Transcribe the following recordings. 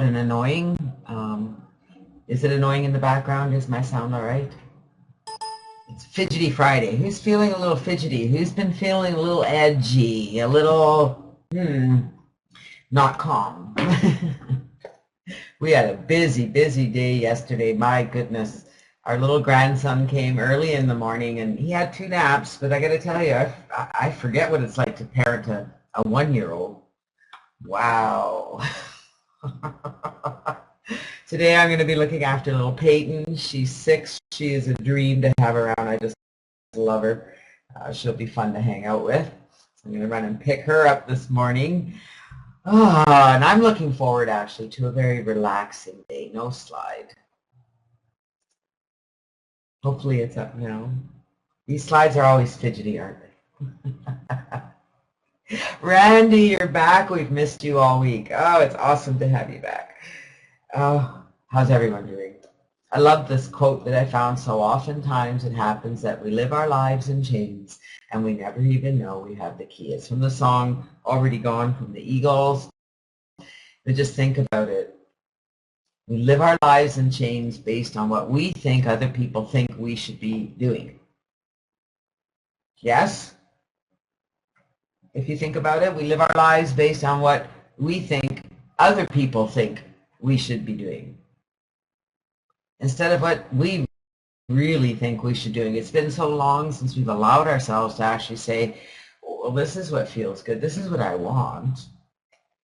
and annoying. Is it annoying in the background? Is my sound all right? It's Fidgety Friday. Who's feeling a little fidgety? Who's been feeling a little edgy, a little, not calm? We had a busy, busy day yesterday. My goodness. Our little grandson came early in the morning, and he had 2 naps, but I got to tell you, I forget what it's like to parent a 1-year-old. Wow. Today I'm going to be looking after little Peyton. She's 6. She is a dream to have around. I just love her. She'll be fun to hang out with. So I'm going to run and pick her up this morning. And I'm looking forward actually to a very relaxing day. No slide. Hopefully it's up now. These slides are always fidgety, aren't they? Randy, you're back. We've missed you all week. Oh, it's awesome to have you back. Oh, how's everyone doing? I love this quote that I found. So oftentimes it happens that we live our lives in chains and we never even know we have the key. It's from the song Already Gone from the Eagles. But just think about it. We live our lives in chains based on what we think other people think we should be doing. Yes? If you think about it, we live our lives based on what we think other people think we should be doing, instead of what we really think we should be doing. It's been so long since we've allowed ourselves to actually say, well, this is what feels good. This is what I want.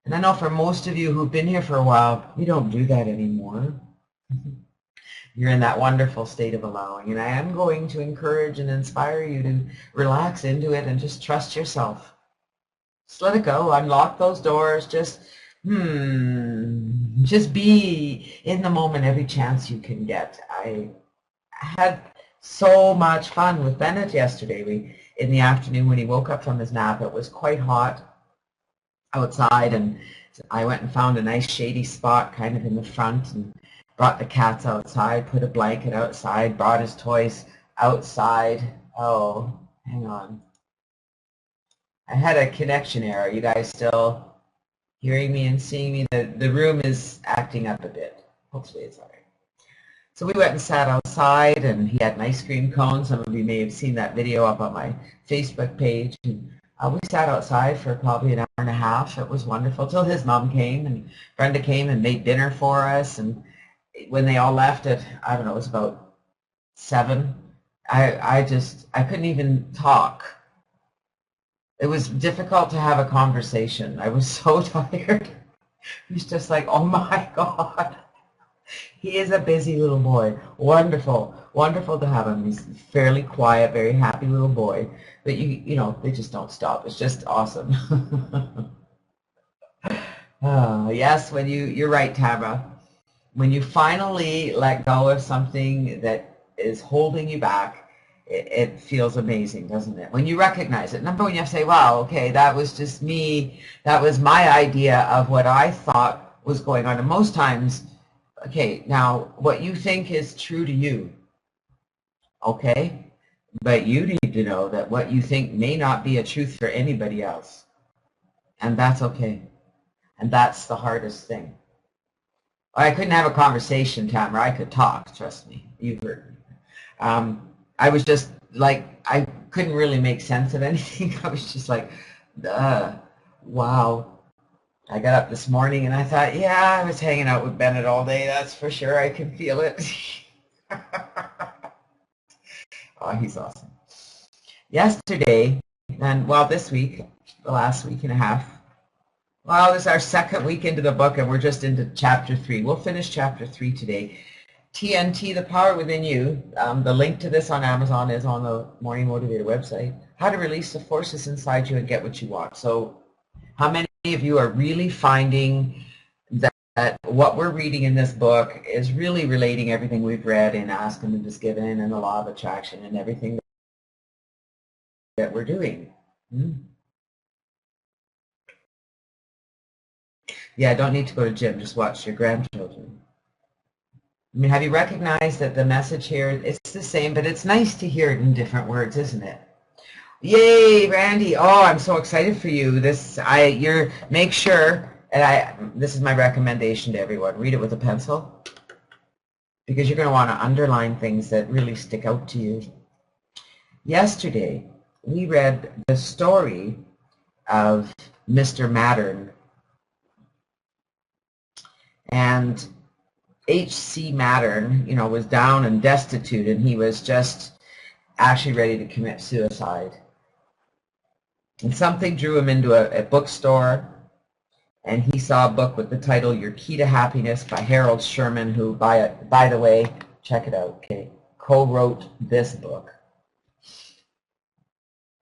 And I know for most of you who've been here for a while, you don't do that anymore. You're in that wonderful state of allowing. And I am going to encourage and inspire you to relax into it and just trust yourself. Just let it go. Unlock those doors. Just be in the moment every chance you can get. I had so much fun with Bennett yesterday. In the afternoon when he woke up from his nap, it was quite hot outside, and I went and found a nice shady spot kind of in the front and brought the cats outside, put a blanket outside, brought his toys outside. Oh, hang on. I had a connection error. You guys still hearing me and seeing me? The room is acting up a bit. Hopefully it's all right. So we went and sat outside, and he had an ice cream cone. Some of you may have seen that video up on my Facebook page. And we sat outside for probably an hour and a half. It was wonderful till his mom came, and Brenda came and made dinner for us. And when they all left at, I don't know, it was about 7, I couldn't even talk. It was difficult to have a conversation. I was so tired. It was just like, oh my God. He is a busy little boy. Wonderful. Wonderful to have him. He's fairly quiet, very happy little boy. But you know, they just don't stop. It's just awesome. Yes, you're right, Tamara. When you finally let go of something that is holding you back, it feels amazing, doesn't it? When you recognize it. Number one, you have to say, wow, okay, that was just me. That was my idea of what I thought was going on. And most times, okay, now what you think is true to you, okay? But you need to know that what you think may not be a truth for anybody else. And that's okay. And that's the hardest thing. I couldn't have a conversation, Tamara. I could talk, trust me. You heard me. I was just like, I couldn't really make sense of anything. I was just like, wow. I got up this morning and I thought, yeah, I was hanging out with Bennett all day. That's for sure. I can feel it. Oh, he's awesome. Yesterday, and well, this week, the last week and a half, well, this is our second week into the book, and we're just into chapter 3. We'll finish chapter 3 today. TNT, The Power Within You. The link to this on Amazon is on the Morning Motivator website. How to release the forces inside you and get what you want. So how many of you are really finding that what we're reading in this book is really relating everything we've read in Ask and It Is Given and the Law of Attraction and everything that we're doing? Yeah, don't need to go to gym, just watch your grandchildren. I mean, have you recognized that the message here, it's the same, but it's nice to hear it in different words, isn't it? Yay, Randy. Oh, I'm so excited for you. Make sure and this is my recommendation to everyone, read it with a pencil, because you're going to want to underline things that really stick out to you. Yesterday, we read the story of Mr. Mattern, and H.C. Mattern, you know, was down and destitute, and he was just actually ready to commit suicide. And something drew him into a bookstore, and he saw a book with the title Your Key to Happiness by Harold Sherman, who, by the way, check it out, okay, co-wrote this book.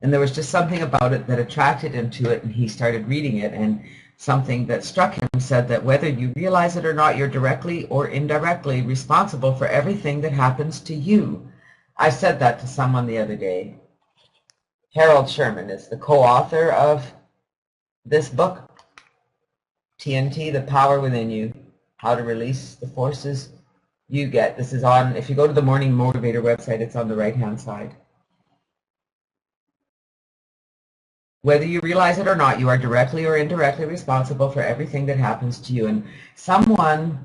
And there was just something about it that attracted him to it, and he started reading it, and something that struck him said that whether you realize it or not, you're directly or indirectly responsible for everything that happens to you. I said that to someone the other day. Harold Sherman is the co-author of this book, TNT, The Power Within You, How to Release the Forces You Get. This is on, if you go to the Morning Motivator website, it's on the right-hand side. Whether you realize it or not, you are directly or indirectly responsible for everything that happens to you. And someone,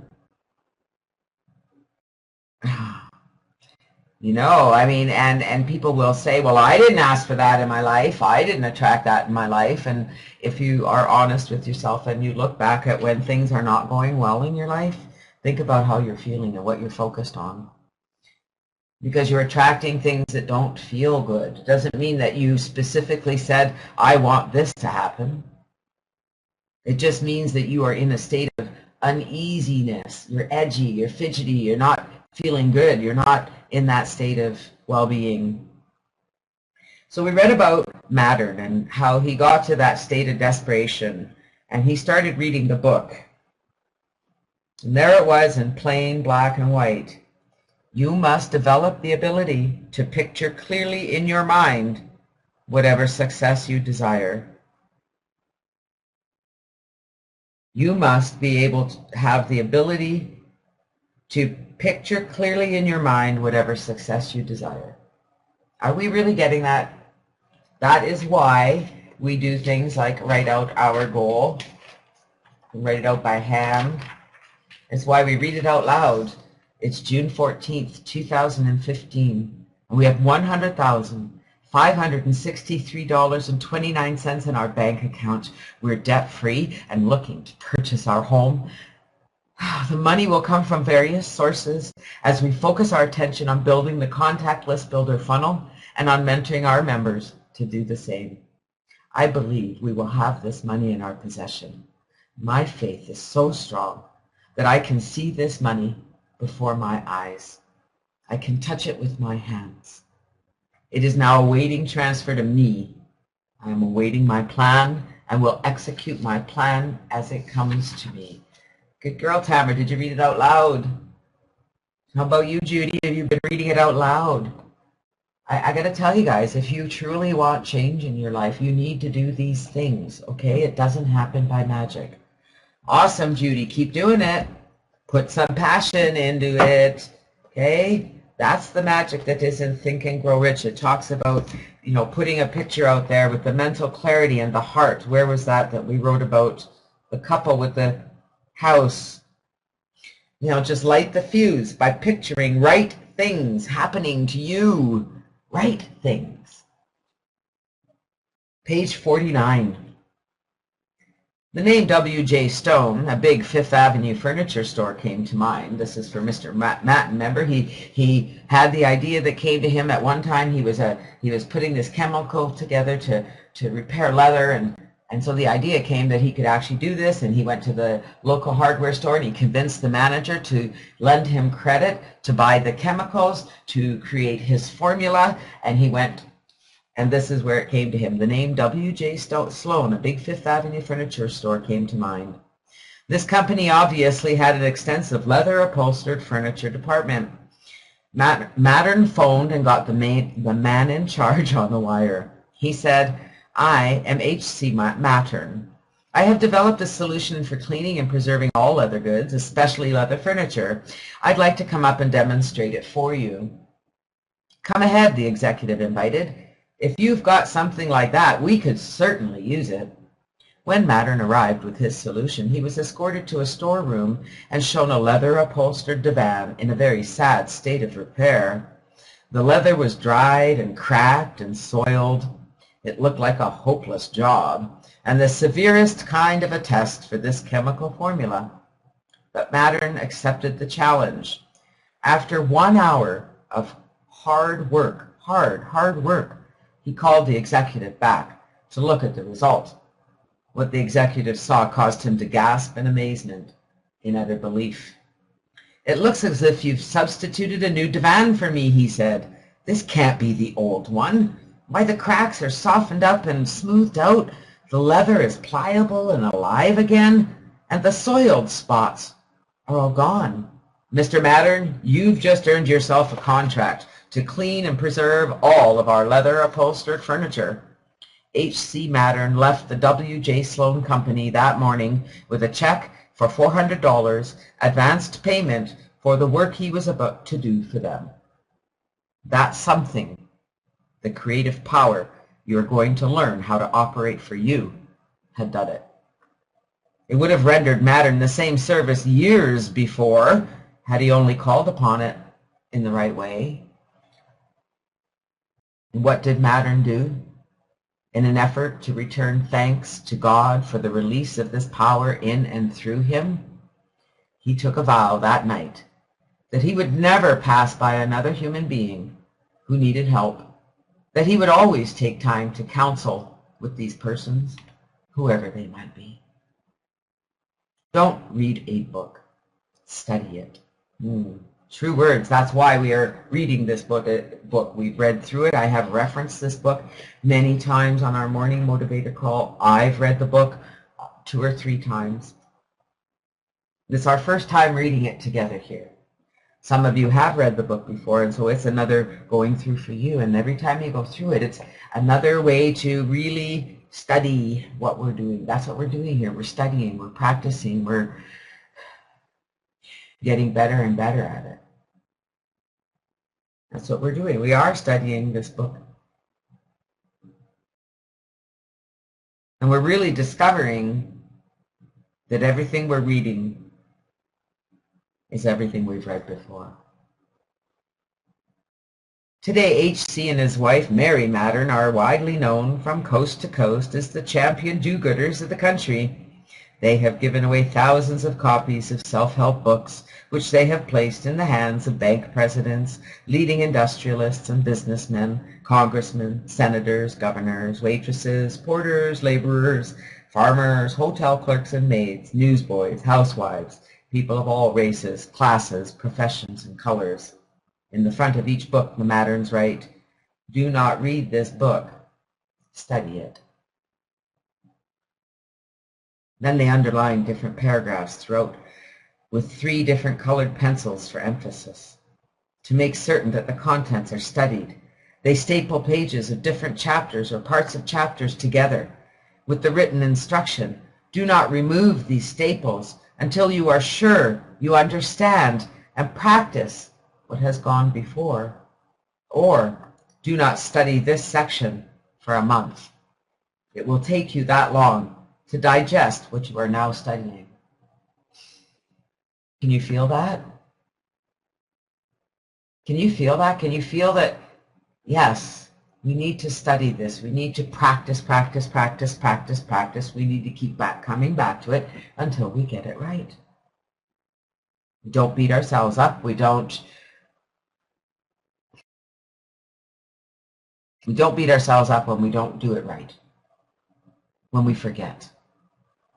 you know, I mean, and people will say, well, I didn't ask for that in my life. I didn't attract that in my life. And if you are honest with yourself and you look back at when things are not going well in your life, think about how you're feeling and what you're focused on. Because you're attracting things that don't feel good. It doesn't mean that you specifically said, I want this to happen. It just means that you are in a state of uneasiness. You're edgy, you're fidgety, you're not feeling good. You're not in that state of well-being. So we read about Mattern and how he got to that state of desperation, and he started reading the book. And there it was in plain black and white. You must develop the ability to picture clearly in your mind whatever success you desire. You must be able to have the ability to picture clearly in your mind whatever success you desire. Are we really getting that? That is why we do things like write out our goal, write it out by hand. It's why we read it out loud. It's June 14th, 2015, and we have $100,563.29 in our bank account. We're debt-free and looking to purchase our home. The money will come from various sources as we focus our attention on building the contact list builder funnel and on mentoring our members to do the same. I believe we will have this money in our possession. My faith is so strong that I can see this money before my eyes. I can touch it with my hands. It is now awaiting transfer to me. I am awaiting my plan and will execute my plan as it comes to me. Good girl, Tamara. Did you read it out loud? How about you, Judy? Have you been reading it out loud? I got to tell you guys, if you truly want change in your life, you need to do these things, okay? It doesn't happen by magic. Awesome, Judy. Keep doing it. Put some passion into it, okay? That's the magic that is in Think and Grow Rich. It talks about, you know, putting a picture out there with the mental clarity and the heart. Where was that we wrote about the couple with the house? You know, just light the fuse by picturing right things happening to you. Right things. Page 49. The name W.J. Stone, a big Fifth Avenue furniture store, came to mind. This is for Mr. Matt. Remember, he had the idea that came to him at one time. He was putting this chemical together to repair leather, and so the idea came that he could actually do this, and he went to the local hardware store and he convinced the manager to lend him credit to buy the chemicals to create his formula, and he went. And this is where it came to him. The name W.J. Sloan, a big Fifth Avenue furniture store, came to mind. This company obviously had an extensive leather-upholstered furniture department. Mattern phoned and got the man in charge on the wire. He said, I am H.C. Mattern. I have developed a solution for cleaning and preserving all leather goods, especially leather furniture. I'd like to come up and demonstrate it for you. Come ahead, the executive invited. If you've got something like that, we could certainly use it. When Mattern arrived with his solution, he was escorted to a storeroom and shown a leather-upholstered divan in a very sad state of repair. The leather was dried and cracked and soiled. It looked like a hopeless job, and the severest kind of a test for this chemical formula. But Mattern accepted the challenge. After 1 hour of hard work, he called the executive back to look at the result. What the executive saw caused him to gasp in amazement, in utter belief. "It looks as if you've substituted a new divan for me," he said. "This can't be the old one. Why, the cracks are softened up and smoothed out, the leather is pliable and alive again, and the soiled spots are all gone. Mr. Mattern, you've just earned yourself a contract to clean and preserve all of our leather-upholstered furniture." H.C. Mattern left the W.J. Sloan Company that morning with a check for $400 advanced payment for the work he was about to do for them. That's something. The creative power you're going to learn how to operate for you had done it. It would have rendered Mattern the same service years before had he only called upon it in the right way. And what did Mattern do? In an effort to return thanks to God for the release of this power in and through him, he took a vow that night that he would never pass by another human being who needed help, that he would always take time to counsel with these persons, whoever they might be. Don't read a book, study it. True words. That's why we are reading this book. We've read through it. I have referenced this book many times on our morning motivator call. I've read the book 2 or 3 times. It's our first time reading it together here. Some of you have read the book before, and so it's another going through for you. And every time you go through it, it's another way to really study what we're doing. That's what we're doing here. We're studying, we're practicing, we're getting better and better at it. That's what we're doing. We are studying this book. And we're really discovering that everything we're reading is everything we've read before. Today, H.C. and his wife, Mary Mattern, are widely known from coast to coast as the champion do-gooders of the country. They have given away thousands of copies of self-help books, which they have placed in the hands of bank presidents, leading industrialists and businessmen, congressmen, senators, governors, waitresses, porters, laborers, farmers, hotel clerks and maids, newsboys, housewives, people of all races, classes, professions, and colors. In the front of each book, the Matterns write, "Do not read this book, study it." Then they underline different paragraphs throughout with 3 different colored pencils for emphasis. To make certain that the contents are studied, they staple pages of different chapters or parts of chapters together with the written instruction, "Do not remove these staples until you are sure you understand and practice what has gone before," or "Do not study this section for a month. It will take you that long to digest what you are now studying." Can you feel that? Can you feel that? Can you feel that, yes, we need to study this. We need to practice, practice, practice, practice, practice. We need to keep coming back to it until we get it right. We don't beat ourselves up. We don't beat ourselves up when we don't do it right, when we forget,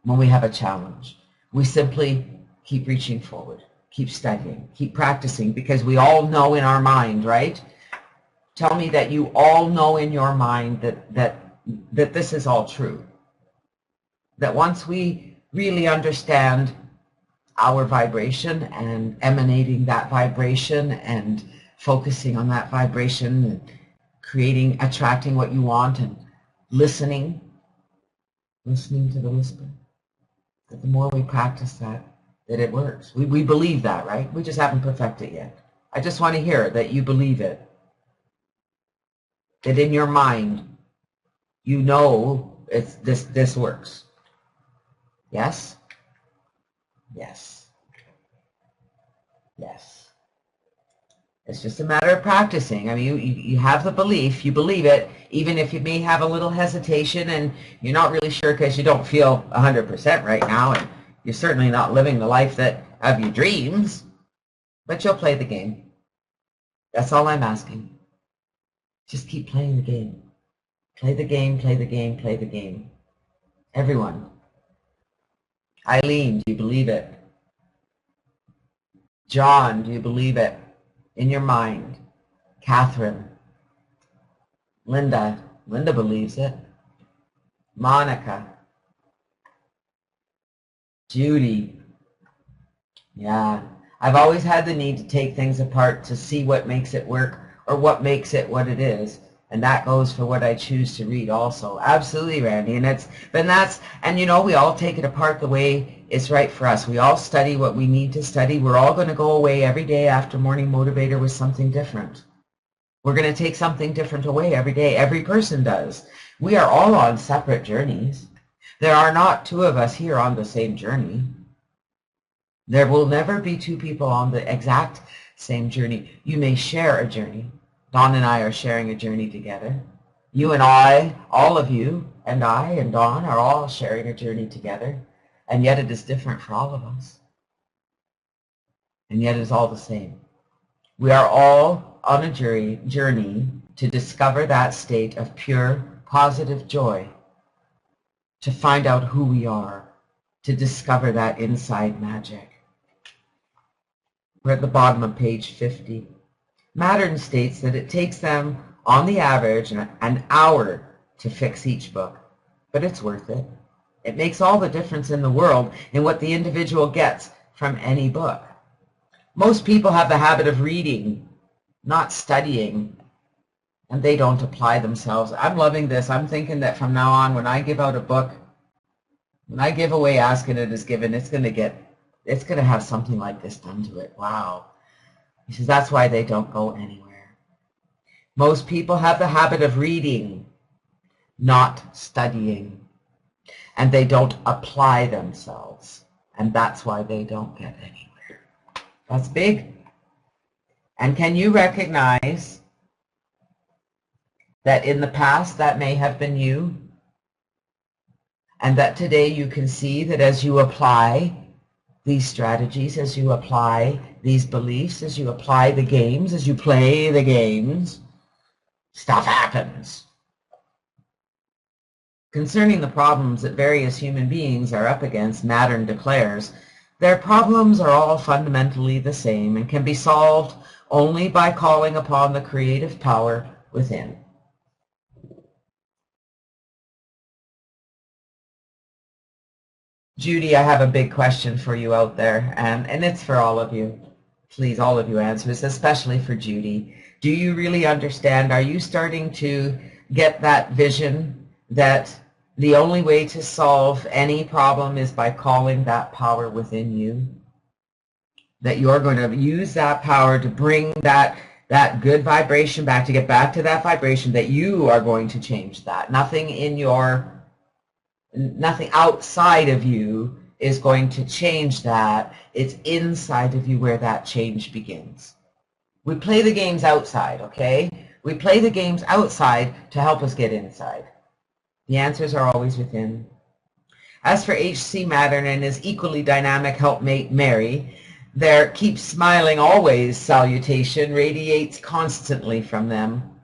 when we have a challenge. We simply keep reaching forward, keep studying, keep practicing, because we all know in our mind, right? Tell me that you all know in your mind that this is all true. That once we really understand our vibration and emanating that vibration and focusing on that vibration and creating, attracting what you want and listening to the whisper, that the more we practice that it works. We believe that, right? We just haven't perfected it yet. I just want to hear that you believe it. That in your mind, you know this works. Yes? Yes. Yes. It's just a matter of practicing. I mean, you have the belief, you believe it, even if you may have a little hesitation and you're not really sure because you don't feel 100% right now, and you're certainly not living the life that of your dreams, but you'll play the game. That's all I'm asking. Just keep playing the game. Play the game, play the game, play the game. Everyone. Eileen, do you believe it? John, do you believe it? In your mind. Catherine. Linda. Linda believes it. Monica. Judy. Yeah. I've always had the need to take things apart to see what makes it work or what makes it what it is. And that goes for what I choose to read also. Absolutely, Randy. And you know, we all take it apart the way it's right for us. We all study what we need to study. We're all going to go away every day after Morning Motivator with something different. We're going to take something different away every day. Every person does. We are all on separate journeys. There are not two of us here on the same journey. There will never be two people on the exact same journey. You may share a journey. Dawn and I are sharing a journey together. You and I, all of you, and I and Dawn are all sharing a journey together. And yet it is different for all of us. And yet it is all the same. We are all on a journey to discover that state of pure, positive joy, to find out who we are, to discover that inside magic. We're at the bottom of page 50. Mattern states that it takes them, on the average, an hour to fix each book, but it's worth it. It makes all the difference in the world in what the individual gets from any book. Most people have the habit of reading, not studying, and they don't apply themselves. I'm loving this. I'm thinking that from now on, when I give out a book, when I give away Ask and It Is Given, it's going to have something like this done to it. Wow. He says that's why they don't go anywhere. Most people have the habit of reading, not studying, and they don't apply themselves, and that's why they don't get anywhere. That's big. And can you recognize that in the past that may have been you, and that today you can see that as you apply these strategies, as you apply these beliefs, as you apply the games, as you play the games, stuff happens. Concerning the problems that various human beings are up against, Mattern declares, their problems are all fundamentally the same and can be solved only by calling upon the creative power within. Judy, I have a big question for you out there, and it's for all of you. Please, all of you answer this, especially for Judy. Do you really understand? Are you starting to get that vision that the only way to solve any problem is by calling that power within you? That you're going to use that power to bring that good vibration back, to get back to that vibration, that you are going to change that. Nothing outside of you is going to change that. It's inside of you where that change begins. We play the games outside, okay? We play the games outside to help us get inside. The answers are always within. As for H.C. Mattern and his equally dynamic helpmate Mary, their keep smiling always salutation radiates constantly from them.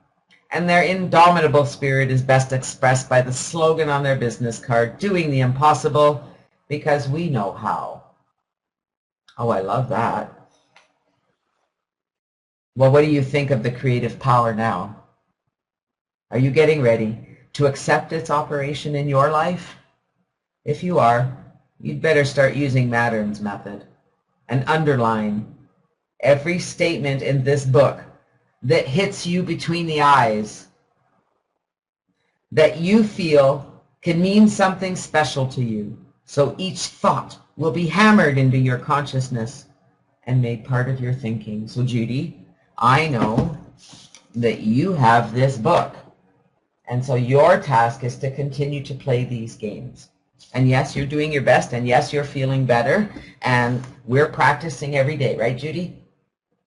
And their indomitable spirit is best expressed by the slogan on their business card, doing the impossible because we know how. Oh, I love that. Well, what do you think of the creative power now? Are you getting ready to accept its operation in your life? If you are, you'd better start using Mattern's method and underline every statement in this book that hits you between the eyes, that you feel can mean something special to you. So each thought will be hammered into your consciousness and made part of your thinking. So Judy, I know that you have this book. And so your task is to continue to play these games. And yes, you're doing your best, and yes, you're feeling better, and we're practicing every day, right, Judy?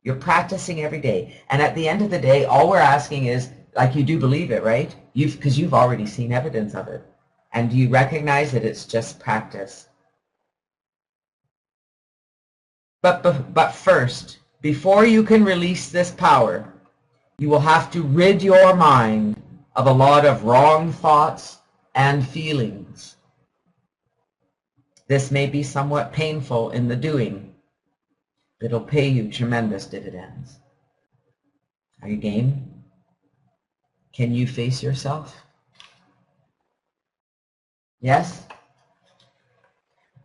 You're practicing every day. And at the end of the day, all we're asking is, like, you do believe it, right? Because you've already seen evidence of it. And do you recognize that it's just practice? But first, before you can release this power, you will have to rid your mind of a lot of wrong thoughts and feelings. This may be somewhat painful in the doing, but it'll pay you tremendous dividends. Are you game? Can you face yourself? Yes?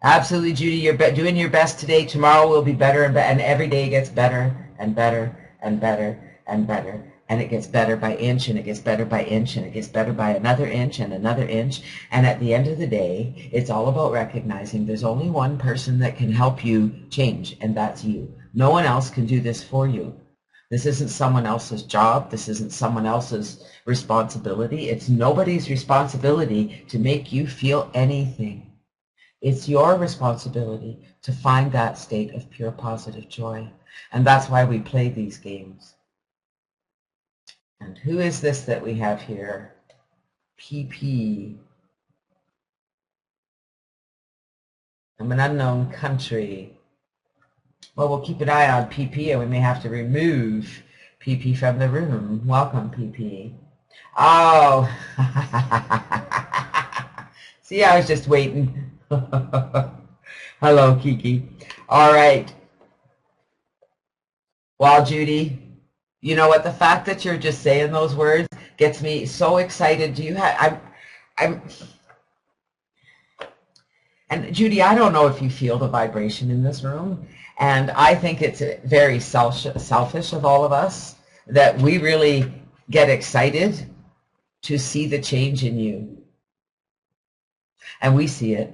Absolutely, Judy. You're doing your best today. Tomorrow will be better, and every day gets better and better and better and better. And it gets better by inch, and it gets better by inch, and it gets better by another inch and another inch. And at the end of the day, it's all about recognizing there's only one person that can help you change, and that's you. No one else can do this for you. This isn't someone else's job. This isn't someone else's responsibility. It's nobody's responsibility to make you feel anything. It's your responsibility to find that state of pure positive joy. And that's why we play these games. And who is this that we have here? PP. I'm an unknown country. Well, we'll keep an eye on PP, and we may have to remove PP from the room. Welcome, PP. Oh. See, I was just waiting. Hello, Kiki. All right. Well, Judy, you know what? The fact that you're just saying those words gets me so excited. Do you have? And Judy, I don't know if you feel the vibration in this room, and I think it's very selfish of all of us that we really get excited to see the change in you, and we see it.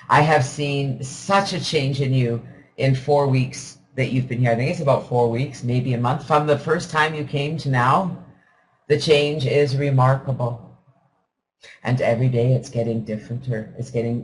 I have seen such a change in you in 4 weeks that you've been here. I think it's about 4 weeks, maybe a month. From the first time you came to now, the change is remarkable. And every day it's getting differenter.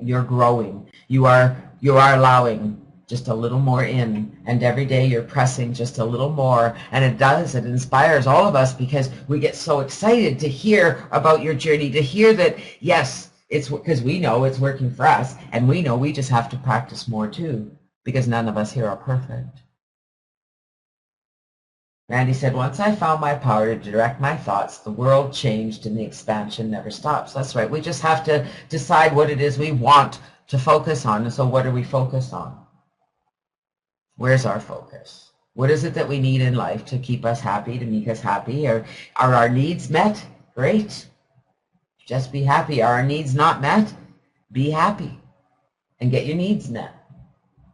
You're growing. You are allowing just a little more in. And every day you're pressing just a little more. And it inspires all of us because we get so excited to hear about your journey, to hear that, yes, it's because we know it's working for us, and we know we just have to practice more too, because none of us here are perfect. Randy said, once I found my power to direct my thoughts, the world changed and the expansion never stops. That's right. We just have to decide what it is we want to focus on. And so what are we focused on? Where's our focus? What is it that we need in life to keep us happy, to make us happy? Are our needs met? Great. Just be happy. Are our needs not met? Be happy and get your needs met.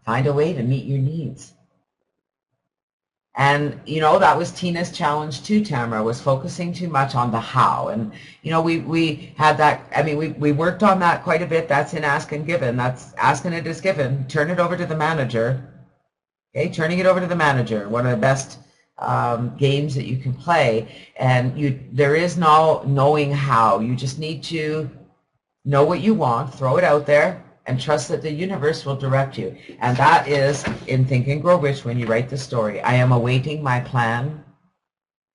Find a way to meet your needs. And, you know, that was Tina's challenge too, Tamara, was focusing too much on the how. And, you know, we had that, I mean, we worked on that quite a bit. That's in Ask and Given. That's asking it is given. Turn it over to the manager. Okay, turning it over to the manager, one of the best games that you can play. And there is no knowing how. You just need to know what you want, throw it out there, and trust that the universe will direct you. And that is in Think and Grow Rich when you write the story. I am awaiting my plan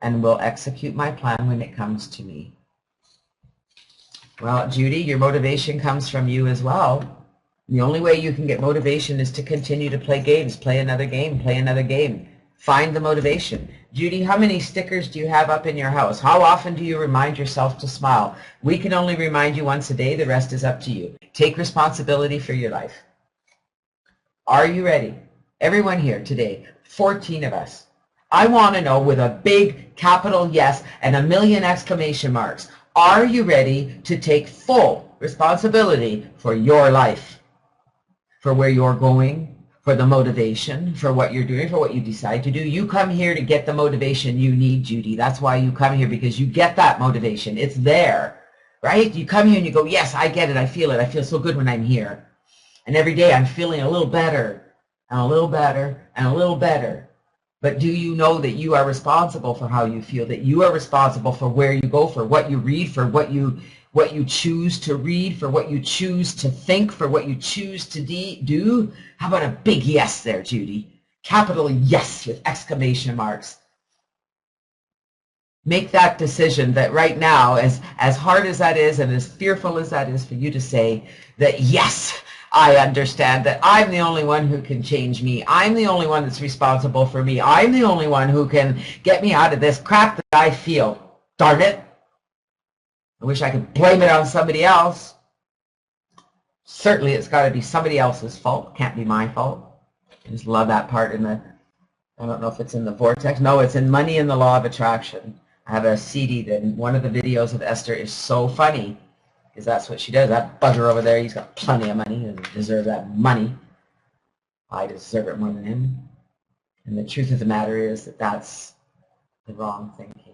and will execute my plan when it comes to me. Well, Judy, your motivation comes from you as well. The only way you can get motivation is to continue to play games. Play another game, play another game. Find the motivation. Judy, how many stickers do you have up in your house? How often do you remind yourself to smile? We can only remind you once a day. The rest is up to you. Take responsibility for your life. Are you ready? Everyone here today, 14 of us. I want to know with a big capital yes and a million exclamation marks. Are you ready to take full responsibility for your life? For where you're going, for the motivation, for what you're doing, for what you decide to do. You come here to get the motivation you need, Judy. That's why you come here, because you get that motivation. It's there, right? You come here and you go, yes, I get it. I feel it. I feel so good when I'm here. And every day I'm feeling a little better and a little better and a little better. But do you know that you are responsible for how you feel, that you are responsible for where you go, for what you read, for what you what you choose to read, for what you choose to think, for what you choose to do? How about a big yes there, Judy? Capital yes with exclamation marks. Make that decision that right now, as hard as that is and as fearful as that is for you to say, that yes, I understand that I'm the only one who can change me. I'm the only one that's responsible for me. I'm the only one who can get me out of this crap that I feel. Darn it. I wish I could blame it on somebody else. Certainly it's got to be somebody else's fault. Can't be my fault. I just love that part in the, I don't know if it's in the Vortex. No, it's in Money and the Law of Attraction. I have a CD that one of the videos of Esther is so funny because that's what she does. That bugger over there, he's got plenty of money. He doesn't deserve that money. I deserve it more than him. And the truth of the matter is that that's the wrong thinking.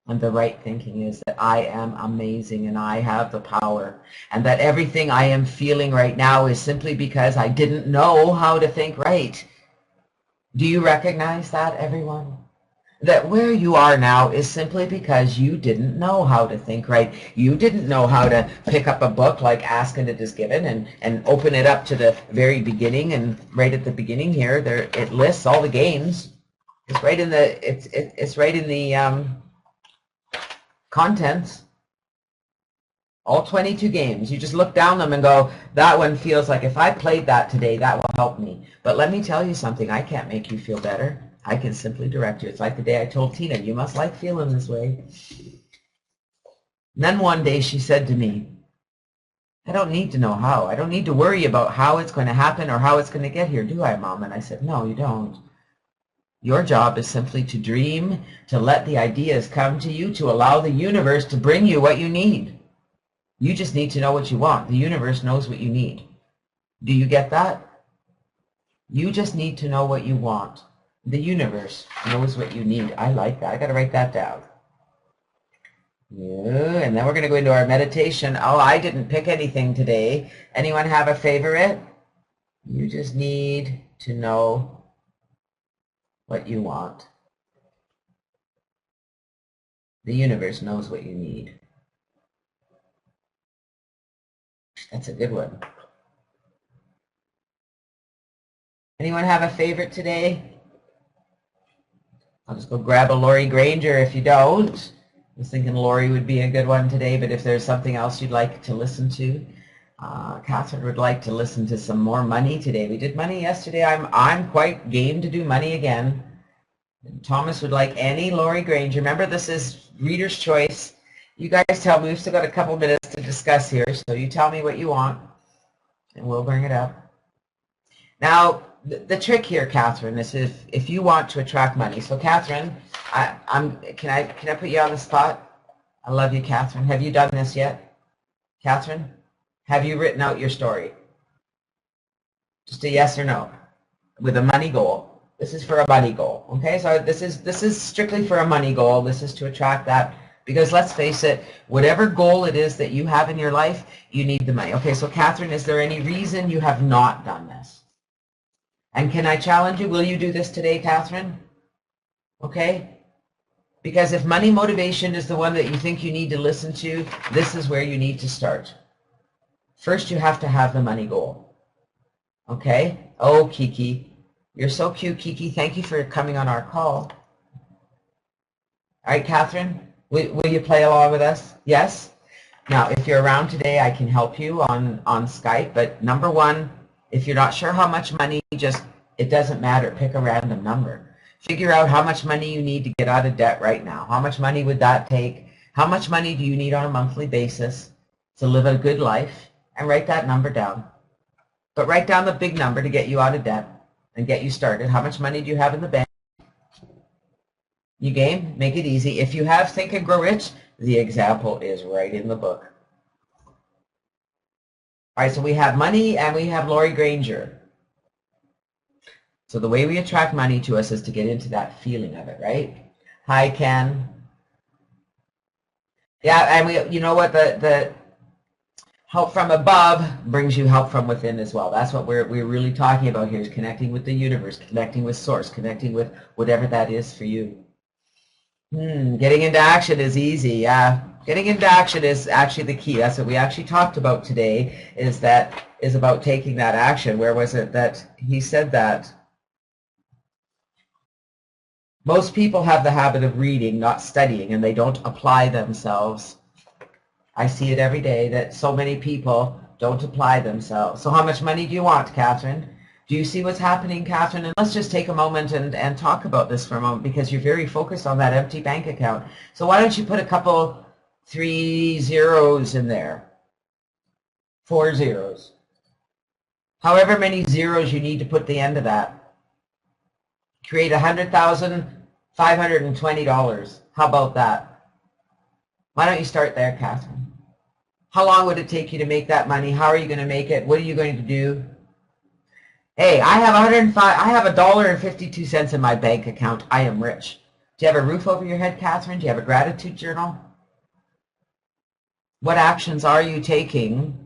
And the right thinking is that I am amazing and I have the power. And that everything I am feeling right now is simply because I didn't know how to think right. Do you recognize that, everyone? That where you are now is simply because you didn't know how to think right. You didn't know how to pick up a book like Ask and It Is Given and open it up to the very beginning. And right at the beginning here, there it lists all the games. It's right in the it's right in the contents. All 22 games. You just look down them and go, that one feels like if I played that today, that will help me. But let me tell you something. I can't make you feel better. I can simply direct you. It's like the day I told Tina, you must like feeling this way. And then one day she said to me, I don't need to know how. I don't need to worry about how it's going to happen or how it's going to get here, do I, Mom? And I said, no, you don't. Your job is simply to dream, to let the ideas come to you, to allow the universe to bring you what you need. You just need to know what you want. The universe knows what you need. Do you get that? You just need to know what you want. The universe knows what you need. I like that. I got to write that down. Yeah, and then we're going to go into our meditation. Oh, I didn't pick anything today. Anyone have a favorite? You just need to know what you want. The universe knows what you need. That's a good one. Anyone have a favorite today? I'll just go grab a Lori Granger if you don't. I was thinking Lori would be a good one today, but if there's something else you'd like to listen to. Catherine would like to listen to some more money today. We did money yesterday. I'm quite game to do money again. And Thomas would like any Lori Granger. Remember, this is reader's choice. You guys tell me. We've still got a couple minutes to discuss here, so you tell me what you want, and we'll bring it up. Now, the trick here, Catherine, is if you want to attract money. So, Catherine, can I put you on the spot? I love you, Catherine. Have you done this yet, Catherine? Have you written out your story? Just a yes or no, with a money goal. This is for a money goal. Okay, so this is strictly for a money goal. This is to attract that. Because let's face it, whatever goal it is that you have in your life, you need the money. Okay, so Catherine, is there any reason you have not done this? And can I challenge you? Will you do this today, Catherine? Okay? Because if money motivation is the one that you think you need to listen to, this is where you need to start. First, you have to have the money goal. Okay? Oh, Kiki. You're so cute, Kiki. Thank you for coming on our call. All right, Catherine? Will you play along with us? Yes? Now, if you're around today, I can help you on Skype. But number one, if you're not sure how much money, it doesn't matter. Pick a random number. Figure out how much money you need to get out of debt right now. How much money would that take? How much money do you need on a monthly basis to live a good life? And write that number down. But write down the big number to get you out of debt and get you started. How much money do you have in the bank? You game? Make it easy. If you have Think and Grow Rich, the example is right in the book. All right, so we have money and we have Lori Granger. So the way we attract money to us is to get into that feeling of it, right? Hi, Ken. Yeah, and you know what? The help from above brings you help from within as well. That's what we're really talking about here, is connecting with the universe, connecting with source, connecting with whatever that is for you. Getting into action is easy, yeah. Getting into action is actually the key. That's what we actually talked about today, is about taking that action. Where was it that he said that? Most people have the habit of reading, not studying, and they don't apply themselves. I see it every day that so many people don't apply themselves. So how much money do you want, Catherine? Do you see what's happening, Catherine? And let's just take a moment and talk about this for a moment, because you're very focused on that empty bank account. So why don't you put a couple 3 zeros in there? 4 zeros. However many zeros you need to put the end of that. Create $100,520. How about that? Why don't you start there, Catherine? How long would it take you to make that money? How are you going to make it? What are you going to do? Hey, I have $1.52 in my bank account. I am rich. Do you have a roof over your head, Catherine? Do you have a gratitude journal? What actions are you taking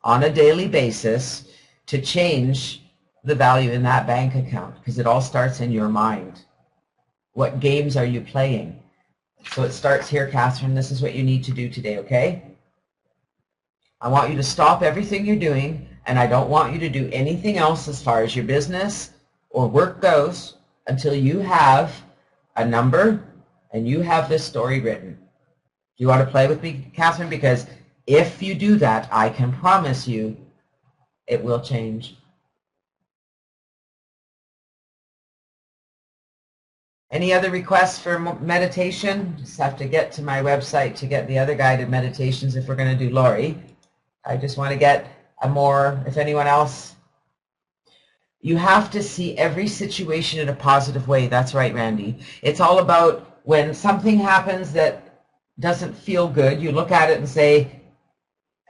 on a daily basis to change the value in that bank account? Because it all starts in your mind. What games are you playing? So it starts here, Catherine. This is what you need to do today, okay? I want you to stop everything you're doing, and I don't want you to do anything else as far as your business or work goes until you have a number and you have this story written. Do you want to play with me, Catherine? Because if you do that, I can promise you it will change. Any other requests for meditation? Just have to get to my website to get the other guided meditations if we're going to do Lori. I just want to get a more, if anyone else. You have to see every situation in a positive way. That's right, Randy. It's all about when something happens that doesn't feel good, you look at it and say,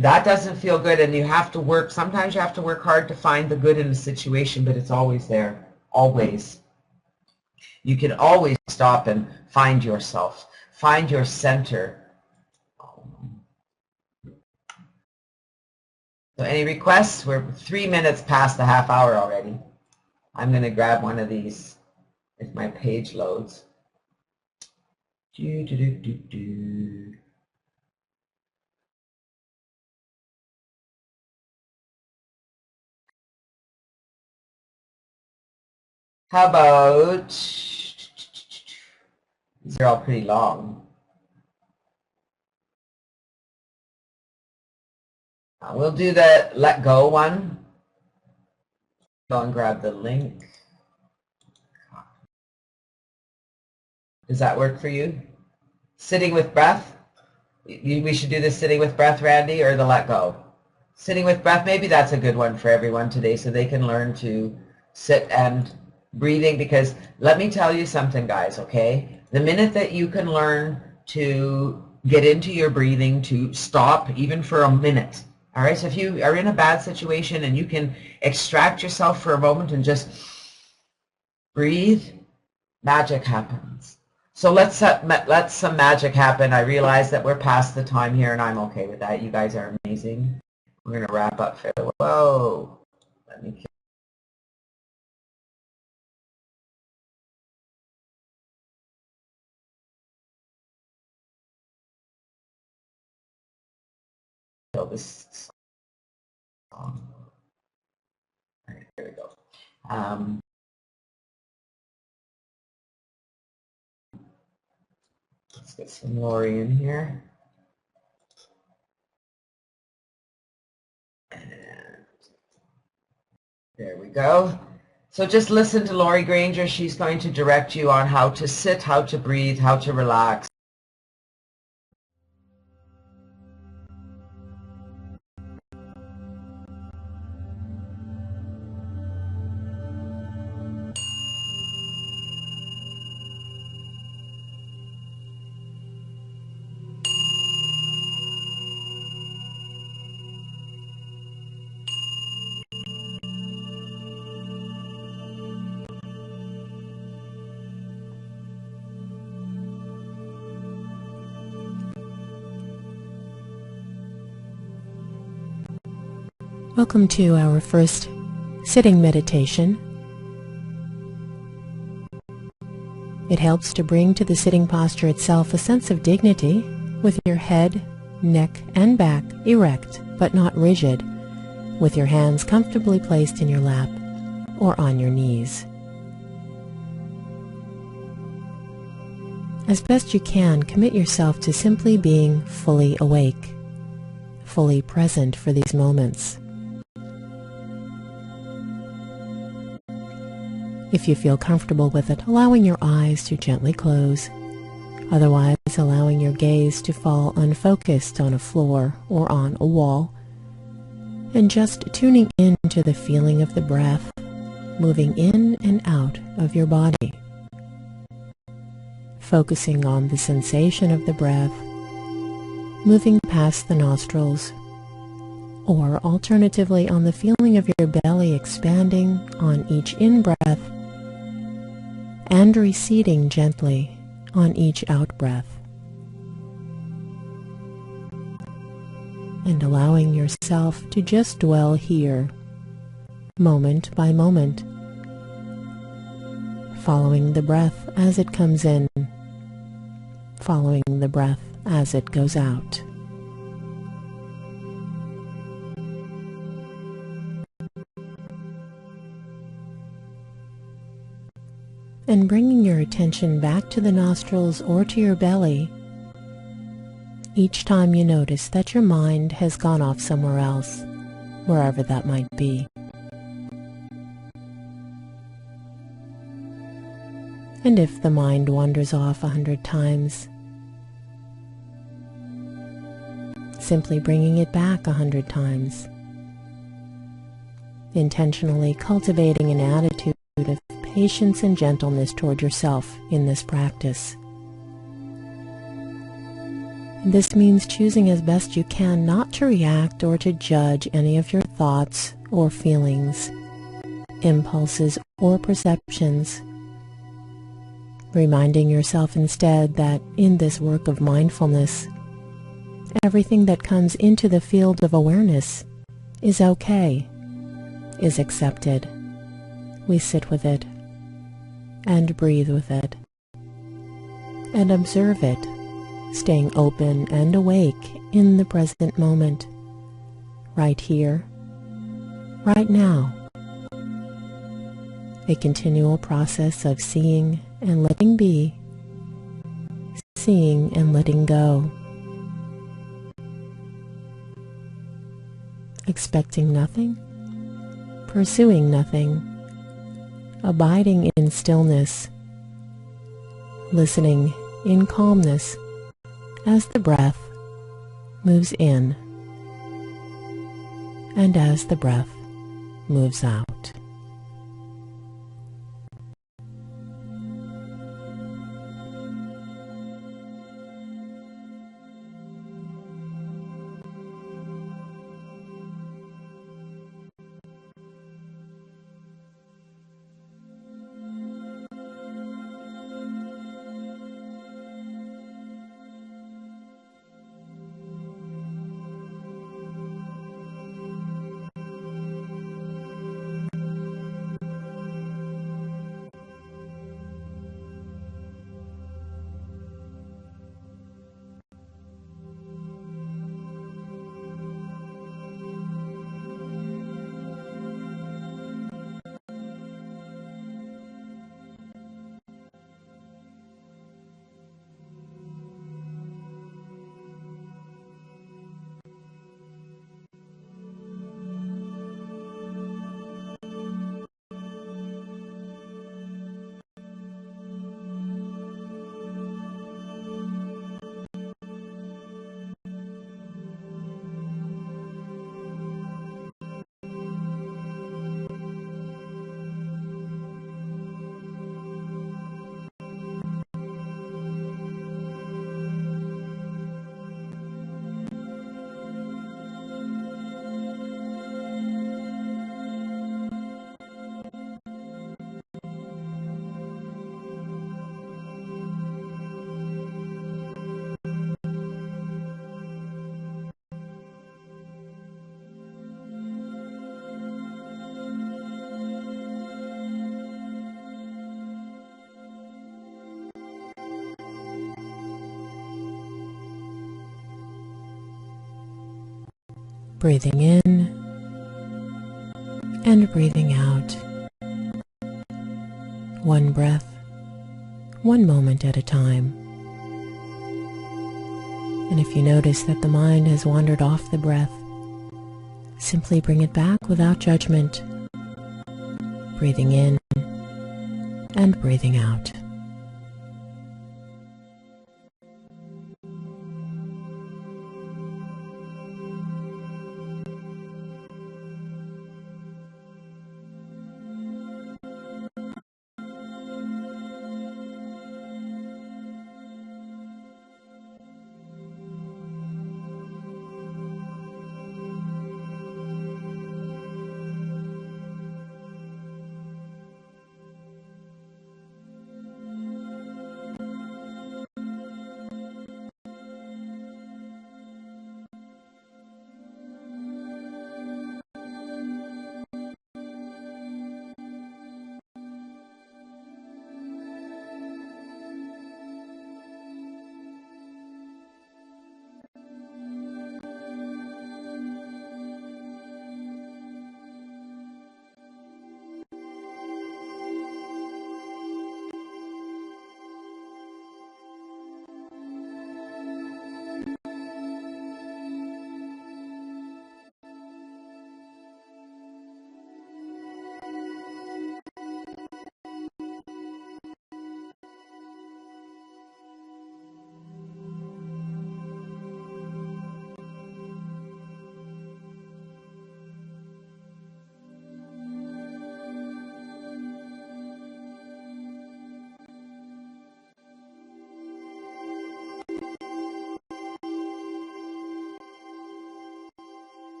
that doesn't feel good, and you have to work. Sometimes you have to work hard to find the good in the situation, but it's always there, always. You can always stop and find yourself, find your center. So any requests? We're 3 minutes past the half hour already. I'm going to grab one of these if my page loads. How about, these are all pretty long. We'll do the let go one. Go and grab the link. Does that work for you? Sitting with breath? We should do this sitting with breath, Randy, or the let go? Sitting with breath, maybe that's a good one for everyone today so they can learn to sit and breathing, because let me tell you something, guys, okay? The minute that you can learn to get into your breathing, to stop even for a minute, all right? So if you are in a bad situation and you can extract yourself for a moment and just breathe, magic happens. So let some magic happen. I realize that we're past the time here, and I'm okay with that. You guys are amazing. We're going to wrap up fairly well. Whoa. Let me kill this song. All right, there we go. Let's get some Lori in here. And there we go. So just listen to Lori Granger. She's going to direct you on how to sit, how to breathe, how to relax. Welcome to our first sitting meditation. It helps to bring to the sitting posture itself a sense of dignity, with your head, neck, and back erect but not rigid, with your hands comfortably placed in your lap or on your knees. As best you can, commit yourself to simply being fully awake, fully present for these moments. If you feel comfortable with it, allowing your eyes to gently close, otherwise allowing your gaze to fall unfocused on a floor or on a wall, and just tuning in to the feeling of the breath moving in and out of your body. Focusing on the sensation of the breath moving past the nostrils, or alternatively on the feeling of your belly expanding on each in-breath and receding gently on each out-breath. And allowing yourself to just dwell here, moment by moment, following the breath as it comes in, following the breath as it goes out. And bringing your attention back to the nostrils or to your belly each time you notice that your mind has gone off somewhere else, wherever that might be. And if the mind wanders off 100 times, simply bringing it back 100 times, intentionally cultivating an attitude of patience and gentleness toward yourself in this practice. And this means choosing as best you can not to react or to judge any of your thoughts or feelings, impulses or perceptions, reminding yourself instead that in this work of mindfulness, everything that comes into the field of awareness is okay, is accepted. We sit with it and breathe with it and observe it, staying open and awake in the present moment, right here, right now. A continual process of seeing and letting be, seeing and letting go, expecting nothing, pursuing nothing, abiding in stillness, listening in calmness as the breath moves in and as the breath moves out. breathing in and breathing out. One breath, one moment at a time. And if you notice that the mind has wandered off the breath, simply bring it back without judgment, breathing in and breathing out.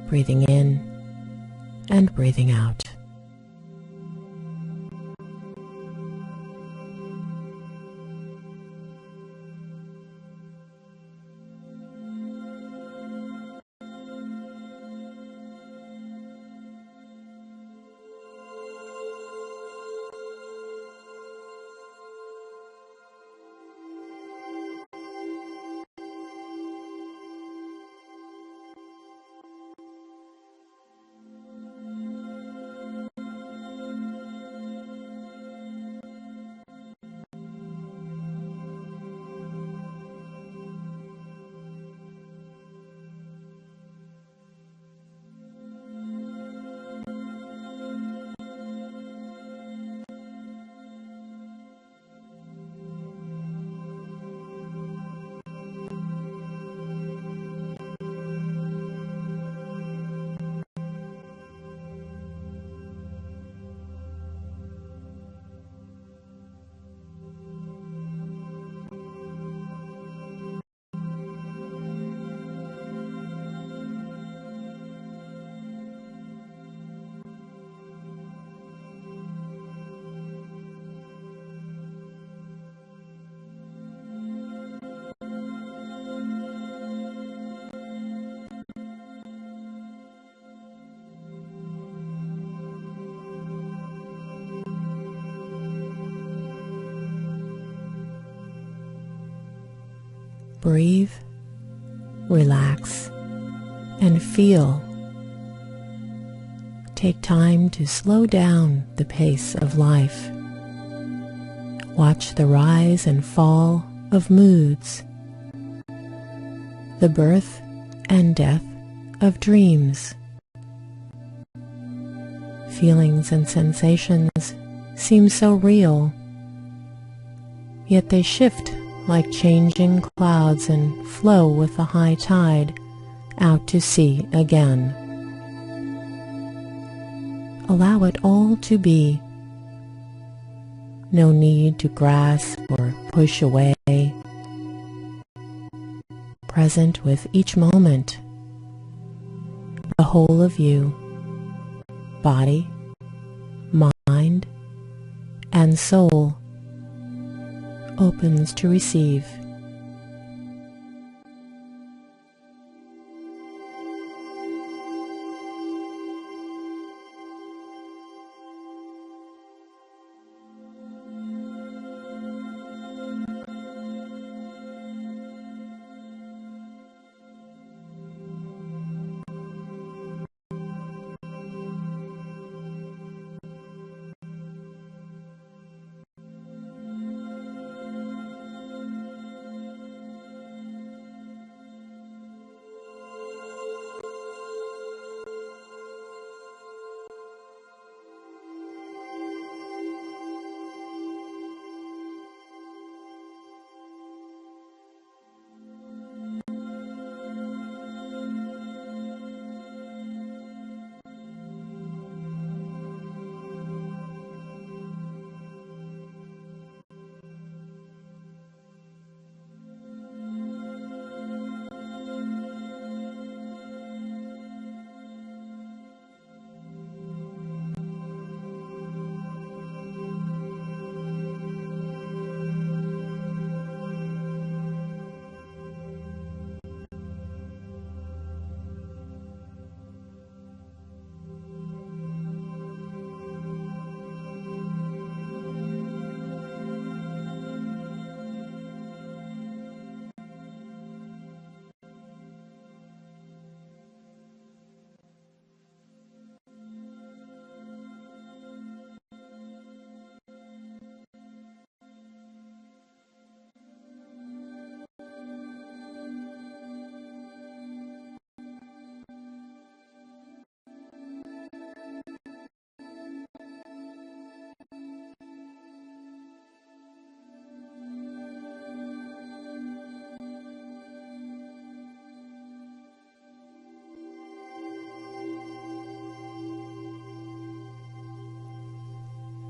Breathing in and breathing out. Breathe, relax, and feel. Take time to slow down the pace of life. Watch the rise and fall of moods, the birth and death of dreams. Feelings and sensations seem so real, yet they shift like changing clouds and flow with the high tide out to sea again. Allow it all to be. No need to grasp or push away. Present with each moment. The whole of you, body, mind, and soul, opens to receive.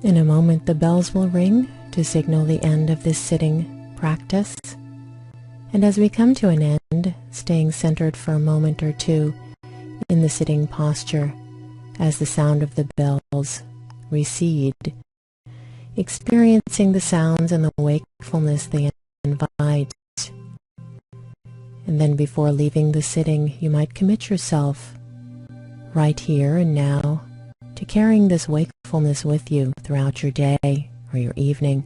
In a moment, the bells will ring to signal the end of this sitting practice. And as we come to an end, staying centered for a moment or two in the sitting posture as the sound of the bells recede, experiencing the sounds and the wakefulness they invite. And then before leaving the sitting, you might commit yourself right here and now to carrying this wakefulness with you throughout your day or your evening,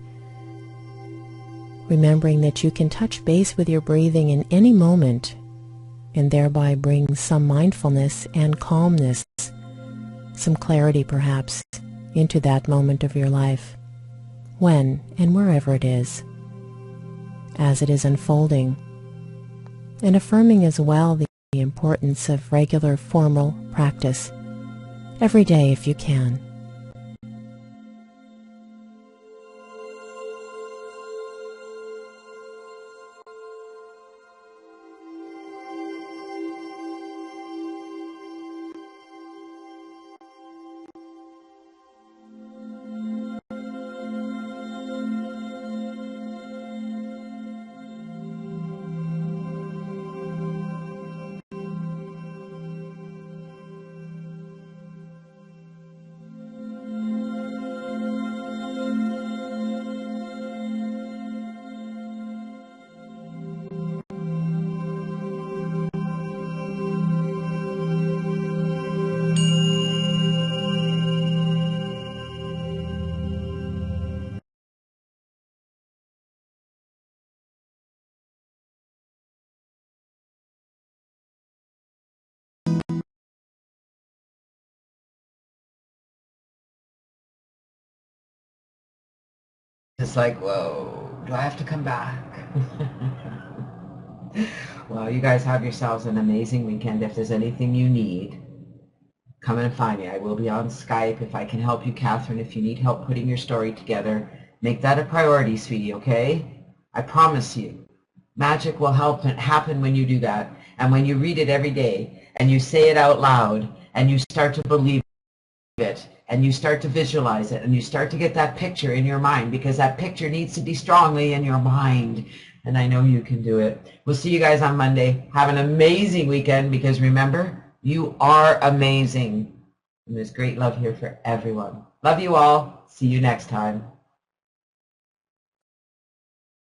remembering that you can touch base with your breathing in any moment and thereby bring some mindfulness and calmness, some clarity perhaps, into that moment of your life, when and wherever it is, as it is unfolding, and affirming as well the importance of regular formal practice every day if you can. It's like, whoa, do I have to come back? Well, you guys have yourselves an amazing weekend. If there's anything you need, come and find me. I will be on Skype. If I can help you, Catherine, if you need help putting your story together, make that a priority, sweetie, okay? I promise you, magic will happen when you do that. And when you read it every day and you say it out loud and you start to believe it and you start to visualize it and you start to get that picture in your mind, because that picture needs to be strongly in your mind. And I know you can do it. We'll see you guys on Monday. Have an amazing weekend, because remember, you are amazing. And there's great love here for everyone. Love you all. See you next time.